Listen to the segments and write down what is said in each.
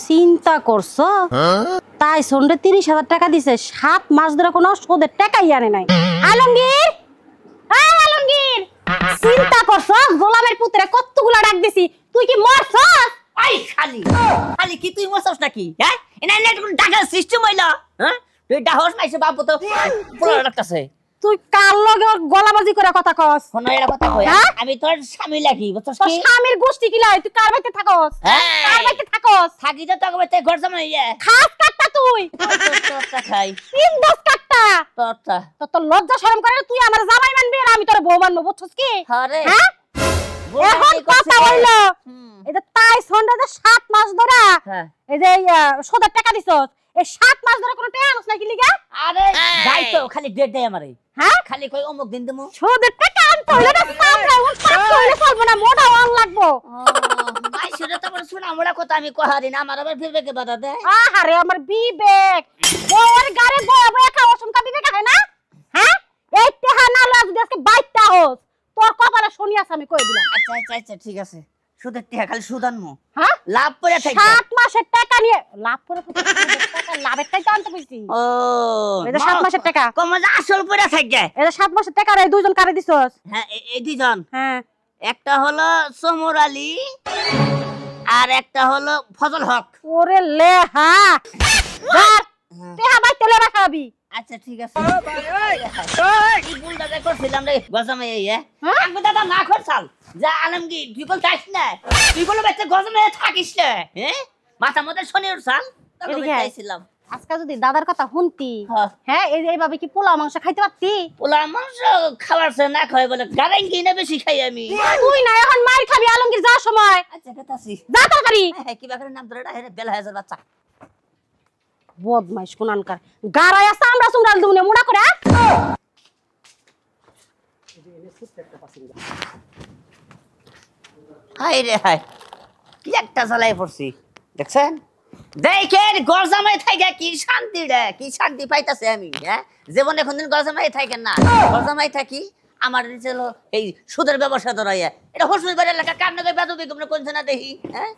চিন্তা করছো তাই সন্ধ্যে 30,000 টাকা দিছে 7 মাস ধরে কোনো সুদের টাকাই আনে নাই। আলমগীর আলমগীর চিন্তা করছো গোলামের পুত্রে কতগুলা ডাক দিছি তুই কি মরছস? আই খালি খালি কি তুই মরছস নাকি? হ্যাঁ এনা নেট কোন টাকার সিস্টেম হইলো? হ্যাঁ তুই ডাহস মাইছে বাবু তো পুরো লাগতাছে। তুই কার লগে গলাবাজি করে কথা কস? কোন এরা কথা কই আমি তোর স্বামী লাগি বুঝছস কি? তোর স্বামীর গোষ্ঠী কি লাই তুই কার বাইতে থাকস? কার বাইতে থাকস? থাকি তো তোর বাইতে ঘর জামাই খাস কাটটা তুই তোরটা খাই 3-10 কাটটা তোরটা তো লজ্জা শরম করে তুই আমার জামাই মানবি আর আমি তোর বউ মানবো বুঝছস কি? আরে হ্যাঁ এখন কথা হইলো এটা তাই সন্ধ্যাতে 7 মাস ধরে এই যে সুদের টাকা দিছস এই 7 মাস ধরে কোনো টাকা আনছ নাকি লিগা? আরে যাই তো খালি ডেট দেয় আমারে। হ্যাঁ খালি কই অমুক দিন দেমু সুদের টাকা আনতে হইলে না সামনে ওর পাঁচ হইলে চলবে না মোটা অন লাগবো। ভাই সেটা তো আমার শোনা মোড়া কথা আমি কহারি না আমার আবার বিবেকে বাধা দেয়। আহারে আমার বিবেক বউর গারে বয়া বয়া খাওয়া শুনকা বিবেক হয় না? হ্যাঁ এই টাকা না লাজ আজকে বাইটা হোস তোর কপালে শনি আছে আমি কই দিলাম। আচ্ছা আচ্ছা আচ্ছা ঠিক আছে সুদের টাকা খালি সুদ আনমু। হ্যাঁ লাভ করে থাকি 7 মাসের টাকা নিয়ে লাভ করে টাকা লাভের টাকা আনতে কইছি। ও এই যে 7 মাসের টাকা কম যা আসল পড়ে থাকে। এই যে 7 মাসের টাকা রে দুইজন কারে দিছস? হ্যাঁ এই দুইজন হ্যাঁ একটা হলো সমর আলী আর একটা হলো ফজল হক। ওরে লেহা ধর টাকা বাইতে লেবা খাবি। আচ্ছা ঠিক আছে কি ভুলটা করছিলাম রে গজমে এই আমি দাদা না করছাল যা আলমগীর তুই বল যাস না তুই বল বাচ্চা গজমে থাকিস না হ্যাঁ মাথা মধ্যে শনি উঠছাল তবে চাইছিলাম আজকে যদি দাদার কথা শুনতি হ্যাঁ এইভাবে কি পোলাও মাংস খাইতে পারতি? পোলাও মাংস খাবার সে না খাই বলে গারাই কি না বেশি খাই আমি। তুই না এখন মার খাবি আলমগীর যাওয়ার সময়। আচ্ছা কথাছি যা তাড়াতাড়ি কি বাকরের নাম ধরে ডাইরে বেলা হাজার বাচ্চা বদমাইশ কোনানকার গারায় আছে আমরা সুমরাল দুমনে মুড়া করে। হাই রে হাই কি একটা জ্বালাই পড়ছি দেখছেন দেখেন গরজামাই থাকে কি শান্তি রে কি শান্তি পাইতাছে আমি। হ্যাঁ জীবনে কোনদিন গরজামাই থাকেন না গরজামাই থাকি আমার ছিল এই সুদের ব্যবসা ধরাইয়া এটা হসুর বাড়ির এলাকা কান্না করে বেদবি তোমরা কোনছে না দেখি। হ্যাঁ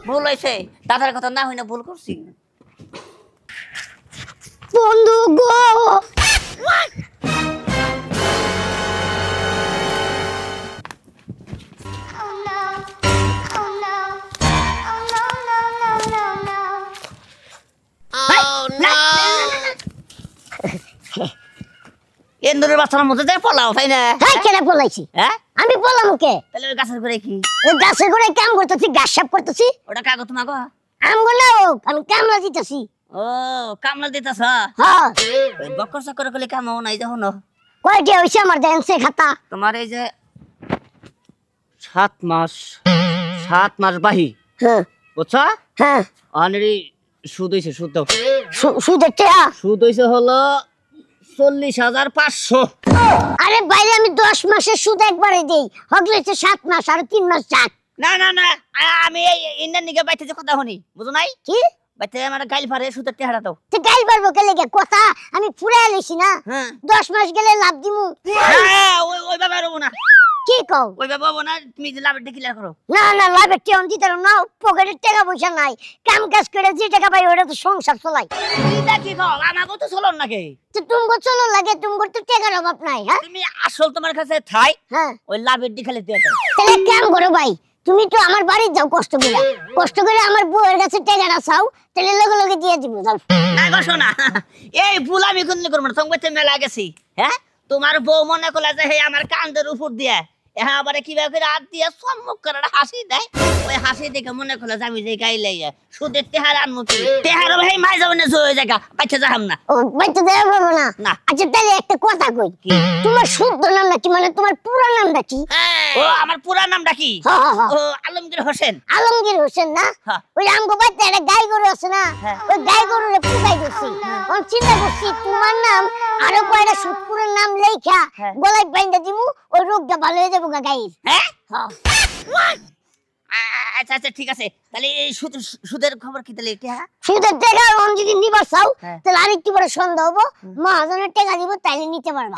ভুল হয়েছে দাদার কথা না হই না ভুল করছি বন্ধু গো এন্দুরের বাচ্চার মধ্যে দিয়ে পলাও তাই না? হ্যাঁ কেন পলাইছি? হ্যাঁ আমি পলাম কে? তাহলে ওই গাছের করে কি? ওই গাছের করে কাম করতেছি গাছ সাফ করতেছি। ওটা কাগজ তোমাকে আমগো না আমি কামলা দিতেছি। ও কামলা দিতেছ? হ্যাঁ ওই বকর চক্কর করলে কামও নাই যখন কয়টা হইছে আমার দেনছে খাতা তোমার এই যে 7 মাস বাহি হ্যাঁ বুঝছো? হ্যাঁ অনেরই সুদ হইছে সুদ দাও সুদের টাকা সুদ হইছে হলো 40,500। আরে বাইরে আমি 10 মাসের সুদ একবারে দেই হগলে 7 মাস আর 3 মাস যাক। না না না আমি এই ইন্ডিয়ান নিকে বাইতে যে কথা শুনি বুঝো নাই কি বাইতে আমার গাইল ফারে সুদের টাকাটা দাও। তুই গাইল পারবো কে লাগে কথা আমি ফুরাই লইছি না 10 মাস গেলে লাভ দিমু। হ্যাঁ ওই বাবা রবো না কি কও ওই বাবা রবো না তুমি যে লাভের টাকা ক্লিয়ার করো। না না লাভের টাকা দিতে না পকেটের টাকা পয়সা নাই কাম কাজ করে যে টাকা পাই ওটা তো সংসার চলাই। এটা কি কও আমাগো তো চলন নাকি তো তুমগো চলো লাগে তুমগো তো টাকার অভাব নাই। হ্যাঁ তুমি আসল তোমার কাছে থাই হ্যাঁ ওই লাভের টাকা খালি দিয়ে দাও। তাহলে কাম করো ভাই তুমি তো আমার বাড়ি যাও কষ্ট করে আমার বউয়ের কাছে টাকাটা চাও তাহলে লগে লগে দিয়ে দিব যাও। না বসো না এই ভুল আমি কোনদিন করব না সঙ্গে মেলা গেছি। হ্যাঁ তোমার বউ মনে করলা যে হে আমার কান্দের উপর দিয়ে হ্যাঁ আবার কিভাবে করে হাত দিয়ে সম্মুখ করে হাসি দেয় ওই হাসি দেখে মনে করলো যে আমি যে গাইলে সুদের তেহার আনমু কি তেহার ভাই মাই যাবো না জয় জায়গা বাচ্চা যাহাম না ও বাচ্চা দেওয়া পাবো না না। আচ্ছা তাহলে একটা কথা কই তোমার শুদ্ধ নামটা কি মানে তোমার পুরো নামটা কি? ও আমার পুরা নামটা কি? ও আলমগীর হোসেন। আলমগীর হোসেন না ওই আমগো বাচ্চা একটা গাই গরু আছে না ওই গাই গরুরে পুজাই দিছি আমি চিন্তা করছি তোমার নাম আরো কয়টা সুদপুরের নাম লেখা গলায় বাইন্ধা দিমু ওই রোগটা ভালো হয়ে যাবো গাইর। হ্যাঁ আচ্ছা আচ্ছা ঠিক আছে তাহলে এই সুদের খবর কি তাহলে এটা সুদের টাকা আমি যদি নিবার চাও তাহলে আরেকটু বড় সন্ধ্যা হবো মহাজনের টাকা দিব তাইলে নিতে পারবা।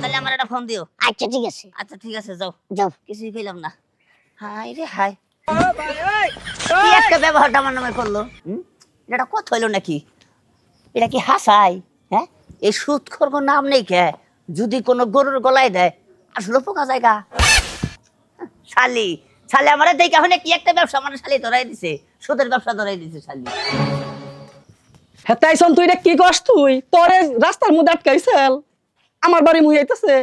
তাহলে আমার একটা ফোন দিও। আচ্ছা ঠিক আছে আচ্ছা ঠিক আছে যাও যাও কিছুই কইলাম না। হাই রে হাই কি একটা একটা ব্যবহারটা আমার নামে করলো, এটা কথা হইলো নাকি? এটা কি হাসাই? হ্যাঁ, এই সুদখোর নাম নেই কে? যদি কোনো গরুর গলায় দেয় আসলে পোকা জায়গা। শালি শালি আমার দেখে এখন কি একটা ব্যবসা আমার শালি ধরাই দিছে, সুদের ব্যবসা ধরাই দিছে শালি। হ্যাঁ তাইছন তুই এটা কি করস? তুই তোরে রাস্তার মধ্যে আটকাইছেল, আমার বাড়ি মুই আইতাছে।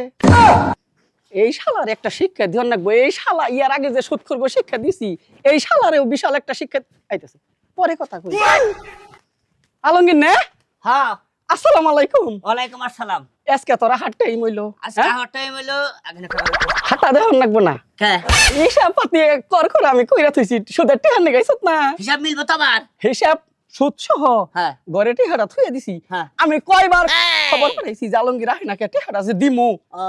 এই শালার একটা শিক্ষা ধ্যান রাখবো। এই শালা ইয়ার আগে যে সুদ করবো শিক্ষা দিছি, এই শালারেও বিশাল একটা শিক্ষা আইতাছে। পরে কথা কই। আলমগীর নে? হ্যাঁ, আসসালামু আলাইকুম। ওয়ালাইকুম আসসালাম। আজকে তোরা হাটটাই মইলো, আজকে হটাই হইলো আগে না হাটটা দেখন লাগবো না। কে হিসাব পাতি কর করে আমি কইরা থইছি, সুদের টেহা নেগাইছত না? হিসাব মিলবো তোমার? হিসাব সুদ সহ হ্যাঁ ঘরে টেহাটা থুয়ে দিছি। হ্যাঁ। আমি কয়বার খবর পাঠাইছি যে আলমগীর আহে না কে টেহাটা যে দিমু। ও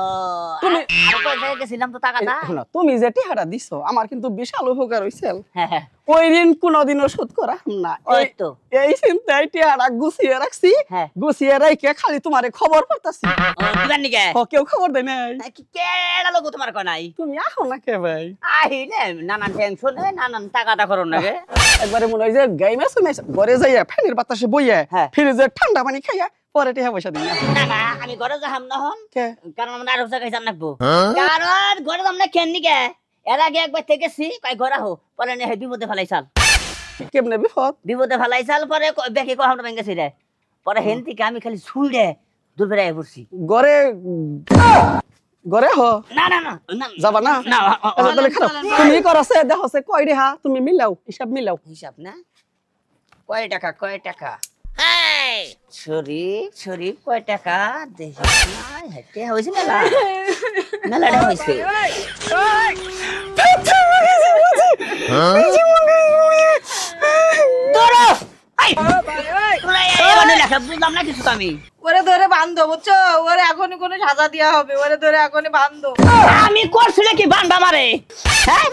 তুমি- আর কই জায়গায় গেছিলাম তো টাকাটা। শোনো, তুমি যে টেহাটা দিছো আমার কিন্তু বিশাল উপকার হইছেল। হ্যাঁ হ্যাঁ ওই ঋণ কোনোদিনও শোধ করা না। ওই তো। এই চিন্তায় টেহাটা গুছিয়ে রাখছি, হ্যাঁ। গুছিয়ে রাইকে খালি তোমারে খবর পাঠাছি। ও দিবার নিকে কেউ খবর দেয় নাই। কি কেডা লোক তোমার কয় নাই? তুমি আহো না কে ভাই? আহিলে নানান টেনশন নানান টাকাটা করো না গে। একবারে মনে হয় যে গাই মাছ ঘরে যাইয়া ফ্যানের বাতাসে বইয়া হ্যাঁ। ফ্রিজে ঠান্ডা পানি খাইয়া পরে টেহা পয়সা দিই না। না না আমি ঘরে যাহাম না হন, কে? কারণ আমরা আরো জায়গায় যাম নাকবো। কারণ ঘরে যাম না কেন নিকে? এর আগে একবার থেকেছি কয় ঘরে হো, পরে নে বিপদে ফেলাইছাল। কেমনে বিপদ? বিপদে ফেলাইছাল পরে দেখি কয় আমরা ভেঙেছি রে। পরে হেন থেকে আমি খালি ছুড়ে দূর বেড়াই পড়ছি। ঘরে ঘরে হ না না না না, যাবা না? না আচ্ছা, তাহলে খারাপ তুমি করছে দেখছে কয় রেহা তুমি মিলাও, হিসাব মিলাও। হিসাব না কয় টাকা কয় টাকা? শরীফ শরীফ কয় টাকা দেখি নাই হেঁটে হয়েছে মেলা মেলাটা হয়েছে। ধরো! এই! তোমরা এখানে লেখা বুঝলাম না কিছু তো আমি। ওরে ধরে বান্ধব বুঝছো, ওরে এখনই কোনো সাজা দেওয়া হবে, ওরে ধরে এখনই বান্ধব। আমি করছিল কি বান্ধা মারে? হ্যাঁ?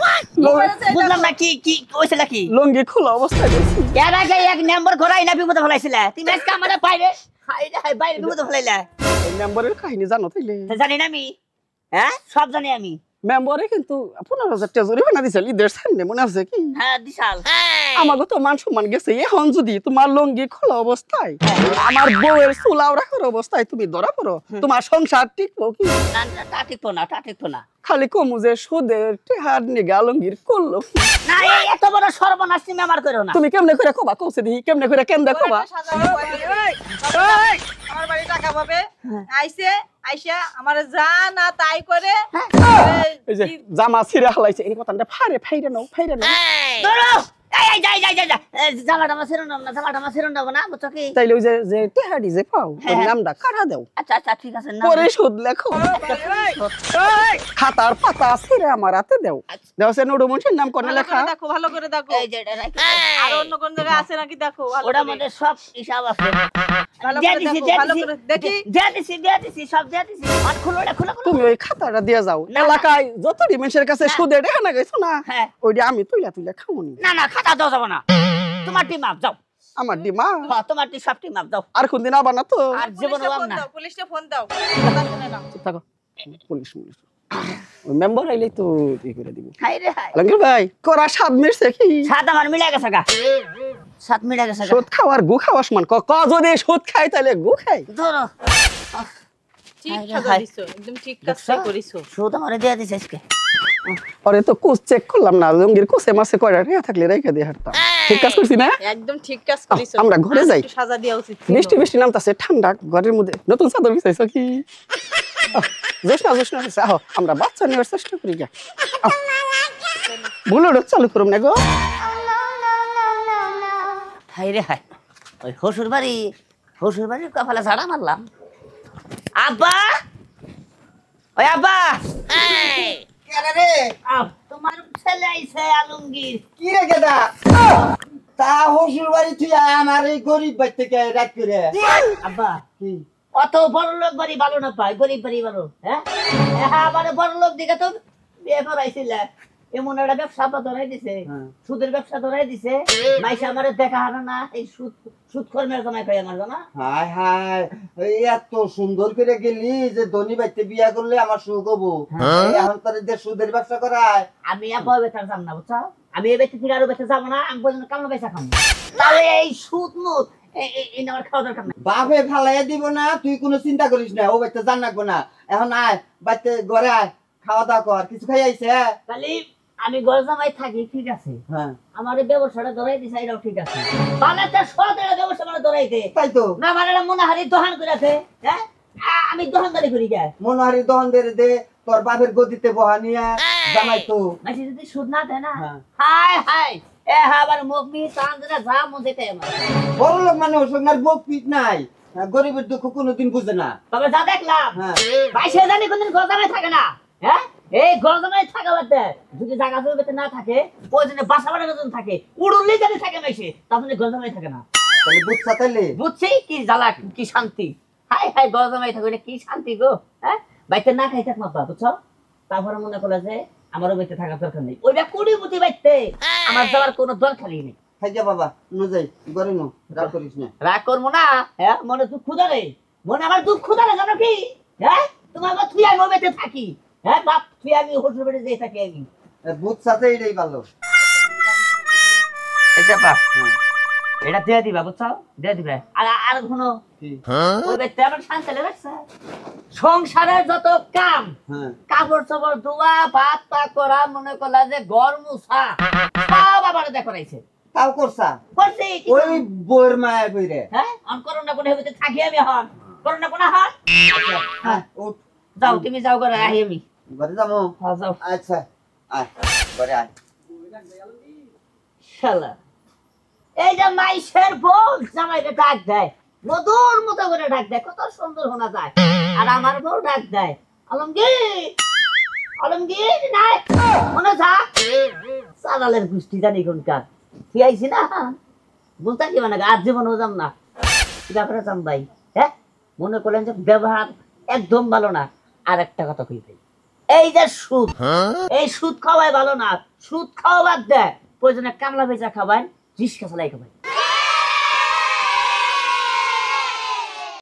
বুঝলাম না কি কি কইছিল কি? লঙ্গি খোলা অবস্থায় দেখছি। এর আগে এক নম্বর ঘোরাই না বিপদে ফেলাইছিলে, তুমি আজকে আমারে বাইরে হাই রে হাই বাইরে বিপদে ফেলাইলা। এই মেম্বারের কাহিনী জানো তাইলে? তা জানি না আমি, হ্যাঁ সব জানি আমি। মেম্বারে কিন্তু 15,000 টাকা জরিমানা দিছিল ঈদের সামনে, মনে আছে কি? হ্যাঁ বিশাল। আমাকে তো মান সম্মান গেছে। এখন যদি তোমার লঙ্গি খোলা অবস্থায় আমার বউয়ের চুলাও রাখার অবস্থায় তুমি ধরা পড়ো, তোমার সংসার টিকবো কি? না না তা ঠিকতো না, তা ঠিকতো না। খালি কমু যে সুদের টেহার নিগে আলমগীর করলো। না এই এত বড় সর্বনাশ তুমি আমার করো না। তুমি কেমনে করে কবা কৌছে দিই, কেমনে করে কেমনে ওরে কবা? একটা সাজা হবে পরে। এই, আমার বাড়ি টাকা পাবে, আইসে আইসা আমার যা না তাই করে। এই যে জামা ছিঁড়ে হালাইছে এই কথাটা ফাইরে নাও। ধরো! এই যাই যাই যাই যাই। জামাটা আমার ছিরুন না, জামাটা আমার ছিরুন না, বুঝছো কি? তাইলে ওই যে যে টেহাডি যে পাও ওর হ্যাঁ। নামটা কাটা দাও, আচ্ছা আচ্ছা ঠিক আছে না। পরে সুদ লেখো। খাতার পাতা ছিঁড়ে আমার হাতে দাও। দেওছে নোডো মুন্সির নাম কোনে ভালো লেখা? করে দেখো, ভালো করে দেখো। এই যে এটা রাখি। আর অন্য কোন জায়গায় আছে নাকি দেখো ভালো ওটার করে। মধ্যে সব হিসাব আছে। ভালো দিয়ে করে দিছি, দেখো, দিয়ে ভালো দিছি। করে দেখি। দিয়ে দিছি, সব দিয়ে দিছি। আর খুলো এটা, খুলো, খুলো। তুমি ওই খাতাটা দিয়ে যাও। না। এলাকায় যত ডিমেন্সের কাছে সুদে দেখা না গেছো না, হ্যাঁ। ওইটা আমি তুইলা খামুনি। না না খাতা দাও যাবো না। তোমার টিম আপ যাও। আমার ডিমা হ্যাঁ তোমার টিম সব টিম আপ যাও। আর কোনদিন আবার না তো। আর জীবনে পুলিশে পাব ফোন না। দাও, পুলিশে ফোন দাও। কথা শুনে নাও। চুপ থাকো। পুলিশ ওই মেম্বার আইলেই তো ই করে দিব। হাই রে হাই। আলমগীর ভাই করা স্বাদ মিরছে কি? সাত আমার মিলে গেছে গা। সাত মিলে গেছে গা। সুদ খাওয়ার গু খাওয়া সমান। ক যদি সুদ খাই তাহলে গু খাই। ধরো। ঠিক হাই রে সাজা হাই। দিছো, একদম ঠিক কাজটাই করিছো। শুধু আমার দিয়ে দিছে আজকে। আরে তো কোচ চেক করলাম না, লঙ্গির কোচে মাসে কয়টা রেখে থাকলে রেখে দিয়ে হাঁটতাম। ঠিক কাজ করছি না? একদম ঠিক কাজ করিছো। আমরা ঘরে যাই। একটু সাজা দেওয়া উচিত ছিল। বৃষ্টি নামতাছে, ঠান্ডা ঘরের মধ্যে নতুন চাদর বিছাইছো কি? জোসনা হচ্ছে, আহ আমরা বাচ্চা নেওয়ার চেষ্টা করি গা। বুলোড চালু করুম না গো। হাই রে হাই। ওই শ্বশুর বাড়ির কপালে ঝাড়া মারলাম। আব্বা! ওই আব্বা! তোমার ছেলে আইছে আলমগীর। কি রে গেদা তা হসুর বাড়ি তুই আমার এই গরিব বাড়ি থেকে রাত করে আব্বা অত বড় লোক বাড়ি ভালো না পাই, গরিব বাড়ি ভালো। হ্যাঁ আবার বড় লোক দিকে তো বিয়ে করাইছিল, এমন একটা ব্যবসা ধরাই দিছে, সুদের ব্যবসা ধরাই দিছে। মাইসা আমার দেখা হারা না, এই সুদ কর্মের জমাই খাই আমার জানা। হায় হায় এই এত সুন্দর করে গেলি যে ধনী বাড়িতে বিয়া করলে আমার সুখ হবো। এখন তোর যে সুদের ব্যবসা করায় আমি আব্বা বেতার যাম না বুঝছো। আমি এই ব্যক্তি থেকে আরো বেঁচে যাবো না, আমি বললাম কামলা পয়সা খাবো। তাহলে এই সুদ মুদ এই আমার খাওয়া দরকার নাই। বাপে ফালাইয়া দিব না, তুই কোনো চিন্তা করিস না, ও বাচ্চা জান রাখবো না। এখন আয় বাচ্চা ঘরে আয়, খাওয়া দাওয়া কর, কিছু খাই আইছে। তাহলে আমি ঘর জামাই থাকি, ঠিক আছে, হ্যাঁ আমার এই ব্যবসাটা ধরাই দিছে, এটাও ঠিক আছে। বাংলাদেশ সরকারের ব্যবসা মানে ধরাইতে তাই তো, না, আমার একটা মনোহারি দোকান করেছে, হ্যাঁ আমি দোকানদারি করি যায়। মনোহারি দহন দে তোর বাপের গদিতে বহা নিয়ে জামাই তো। মাসি যদি সুদ না দেয় না, হ্যাঁ। হাই হাই এ আবার মুখ মি টান দিলে যা মন যেতে আমার। বড় লোক মানুষ, ওনার বুক পিট নাই, গরিবের দুঃখ কোনোদিন বুঝে না। তবে যা দেখলাম হ্যাঁ 22 জানি কোনদিন গরজামাই থাকে না, হ্যাঁ এই গরজামাই থাকা বাদ দে, যদি জায়গা জমিতে না থাকে, প্রয়োজনে বাসা বাড়ার জন্য থাকে, উড়ুল্লি জানি থাকে মাইসে, তখন গরজামাই থাকে না। তাহলে বুঝছা তাইলে? বুঝছি কি জ্বালা কি শান্তি, হাই হাই গরজামাই থাকে, এটা কি শান্তি গো, হ্যাঁ বাইতে না খাই থাক মাপা, বুঝছো? তারপরে মনে করলে যে আমারও বাইতে থাকার দরকার নেই, ওইটা কুড়ি মুটি বাইতে আমার যাওয়ার কোনো দরকারই নেই। খাই যা বাবা, নুজাই ঘরে নো, রাগ করিস না। রাগ করবো না, হ্যাঁ মনে দুঃখ ধরে, মনে আমার দুঃখ ধরে, জানো কি, হ্যাঁ তোমার বাপ তুই আমি বেঁচে থাকি, হ্যাঁ বাপ তুই আমি হোটেল বেড়ে যেয়ে থাকি আমি। বুঝছা তো এটাই ভালো। এটা বাপ এটা দিয়ে দিবা, বুঝছো, দিয়ে দিবে। আর আর কোনো কি? ওই ব্যক্তি আমার শান্তি লাগছে, সংসারের যত কাম, হ্যাঁ কাপড় চোপড় ধোয়া, ভাত পা করা, মনে করলা যে ঘর মুছা, সব আবার দেখো রাইছে তাও করছা? করছি কি ওই করবো? বইয়ের মায়া বইরে। হ্যাঁ আমি করোনা কোনো হেবিতে থাকি আমি হন, করোনা কোনো হন। হ্যাঁ উঠ, যাও তুমি যাও করে আহি আমি। ঘরে যাবো। হ্যাঁ যাও। আচ্ছা আয় ঘরে আয়। শালা এই যে মাইশের বউ জামাইকে ডাক দেয়, মধুর মতো করে ডাক দেয়, কত সুন্দর শোনা যায়। আর আমার বউ ডাক দেয়, আলমগীর আলমগীর নাই মনে যা সালালের গোষ্ঠী জানি কোনকার তুই আইসি না, বুঝতে কি মানে আর জীবনও যাম না ব্যাপারে যাম ভাই। হ্যাঁ মনে করলেন যে ব্যবহার একদম ভালো না। আর একটা কথা কইতে, এই যে সুদ, এই সুদ খাওয়াই ভালো না, সুদ খাওয়া বাদ দেয়, প্রয়োজনে কামলা ভেজা খাবাই, রিস্কা চালাই খাবাই।